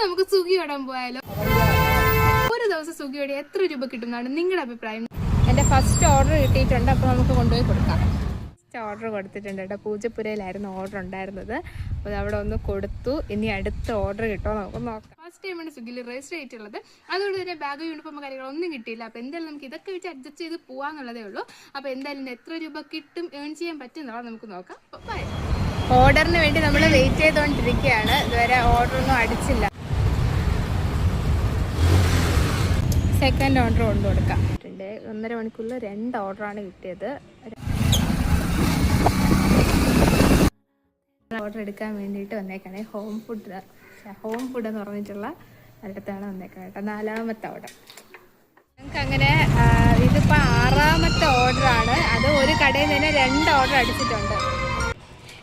നമുക്ക് സ്വിഗ്ഗി ഓടാൻ പോയാലോ? ഒരു ദിവസം സ്വിഗ്ഗി ഓടി എത്ര രൂപ കിട്ടുന്നതാണ് നിങ്ങളുടെ അഭിപ്രായം? എൻ്റെ ഫസ്റ്റ് ഓർഡർ കിട്ടിയിട്ടുണ്ട്, അപ്പോൾ നമുക്ക് കൊണ്ടുപോയി കൊടുക്കാം. ഓർഡർ കൊടുത്തിട്ടുണ്ട് കേട്ടോ. പൂജപ്പുരയിലായിരുന്നു ഓർഡർ ഉണ്ടായിരുന്നത്, അപ്പോൾ അവിടെ ഒന്ന് കൊടുത്തു. ഇനി അടുത്ത ഓർഡർ കിട്ടുമോ നമുക്ക് നോക്കാം. ഫസ്റ്റ് ടൈമാണ് സ്വിഗ്ഗിയിൽ രജിസ്റ്റർ ചെയ്തിട്ടുള്ളത്, അതുകൊണ്ട് തന്നെ ബാഗ്, യൂണിഫോം കാര്യങ്ങളൊന്നും കിട്ടിയില്ല. അപ്പോൾ എന്തായാലും നമുക്ക് ഇതൊക്കെ വെച്ച് അഡ്ജസ്റ്റ് ചെയ്ത് പോകാമെന്നുള്ളതേ ഉള്ളൂ. അപ്പോൾ എന്തായാലും എത്ര രൂപ കിട്ടും, ഏൺ ചെയ്യാൻ പറ്റുമെന്നുള്ളത് നമുക്ക് നോക്കാം. ബൈ. ഓർഡറിന് വേണ്ടി നമ്മൾ വെയിറ്റ് ചെയ്തുകൊണ്ടിരിക്കുകയാണ്. ഇതുവരെ ഓർഡറൊന്നും അടിച്ചില്ല. സെക്കൻഡ് ഓർഡർ കൊണ്ടു കൊടുക്കാം. 1.5 മണിക്കൂറിൽ 2 ഓർഡറാണ് കിട്ടിയത്. ഓർഡർ എടുക്കാൻ വേണ്ടിയിട്ട് വന്നേക്കാണേ. ഹോം ഫുഡ് എന്ന് പറഞ്ഞിട്ടുള്ള അടുത്താണ് വന്നേക്കുന്നത് കേട്ടോ. 4ാമത്തെ ഓർഡർ. ഞങ്ങൾക്ക് അങ്ങനെ ഇതിപ്പോൾ 6ാമത്തെ ഓർഡറാണ്. അത് ഒരു കടയിൽ തന്നെ 2 ഓർഡർ അടിച്ചിട്ടുണ്ട്.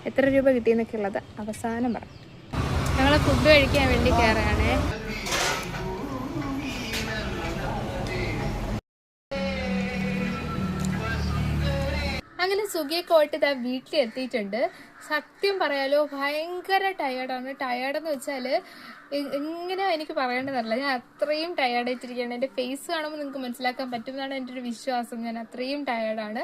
എത്ര രൂപ കിട്ടിയെന്നൊക്കെ ഉള്ളത് അവസാനം പറഞ്ഞു. ഞങ്ങൾ ഫുഡ് കഴിക്കാൻ വേണ്ടി കയറുകയാണേ. അങ്ങനെ സ്വിഗ്ഗിയൊക്കെ ഓട്ട് ഇതാ വീട്ടിലെത്തിയിട്ടുണ്ട്. സത്യം പറയാലോ ഭയങ്കര ടയേർഡാണ്. ടയേർഡെന്ന് വെച്ചാൽ എങ്ങനെ എനിക്ക് പറയേണ്ടതല്ല, ഞാൻ അത്രയും ടയേർഡായിട്ടിരിക്കുകയാണ്. എൻ്റെ ഫേസ് കാണുമ്പോൾ നിങ്ങൾക്ക് മനസ്സിലാക്കാൻ പറ്റുമെന്നാണ് എൻ്റെ ഒരു വിശ്വാസം. ഞാൻ അത്രയും ടയേർഡാണ്.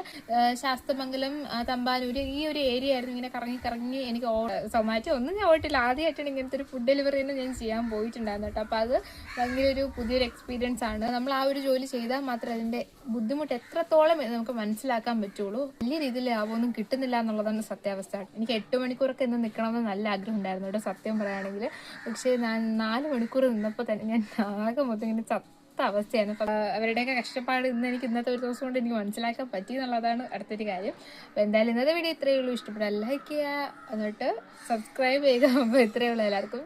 ശാസ്തമംഗലം, തമ്പാനൂര് ഈ ഒരു ഏരിയ ആയിരുന്നു ഇങ്ങനെ കറങ്ങി എനിക്ക് സൊമാറ്റോ ഒന്നും ഞാൻ ഓട്ടില്ല. ആദ്യമായിട്ടാണ് ഇങ്ങനത്തെ ഒരു ഫുഡ് ഡെലിവറി തന്നെ ഞാൻ ചെയ്യാൻ പോയിട്ടുണ്ടായിരുന്നു കേട്ടോ. അപ്പോൾ അത് ഭയങ്കര ഒരു പുതിയൊരു എക്സ്പീരിയൻസ് ആണ്. നമ്മൾ ആ ഒരു ജോലി ചെയ്താൽ മാത്രമേ അതിൻ്റെ ബുദ്ധിമുട്ട് എത്രത്തോളം നമുക്ക് മനസ്സിലാക്കാൻ പറ്റുള്ളൂ. വലിയ രീതിയിൽ ലാഭമൊന്നും കിട്ടുന്നില്ല എന്നുള്ളതാണ് സത്യാവസ്ഥ. എനിക്ക് 8 മണിക്കൂറൊക്കെ ഇന്ന് നിൽക്കണമെന്ന് നല്ല ആഗ്രഹം ഉണ്ടായിരുന്നു കേട്ടോ, സത്യം പറയുകയാണെങ്കിൽ. പക്ഷേ ഞാൻ 4 മണിക്കൂർ നിന്നപ്പോൾ തന്നെ ഞാൻ ആകെ മൊത്തം ഇങ്ങനെ ചത്ത അവസ്ഥയാണ്. അവരുടെയൊക്കെ കഷ്ടപ്പാട് എനിക്ക് ഇന്നത്തെ ഒരു ദിവസം കൊണ്ട് എനിക്ക് മനസ്സിലാക്കാൻ പറ്റി എന്നുള്ളതാണ് അടുത്തൊരു കാര്യം. അപ്പോൾ എന്തായാലും ഇന്നത്തെ വീഡിയോ ഇത്രയേ ഉള്ളൂ. ഇഷ്ടപ്പെട്ടാൽ ലൈക്ക് ചെയ്യുക, എന്നിട്ട് സബ്സ്ക്രൈബ് ചെയ്യുക. അപ്പോൾ ഇത്രയേ ഉള്ളൂ. എല്ലാവർക്കും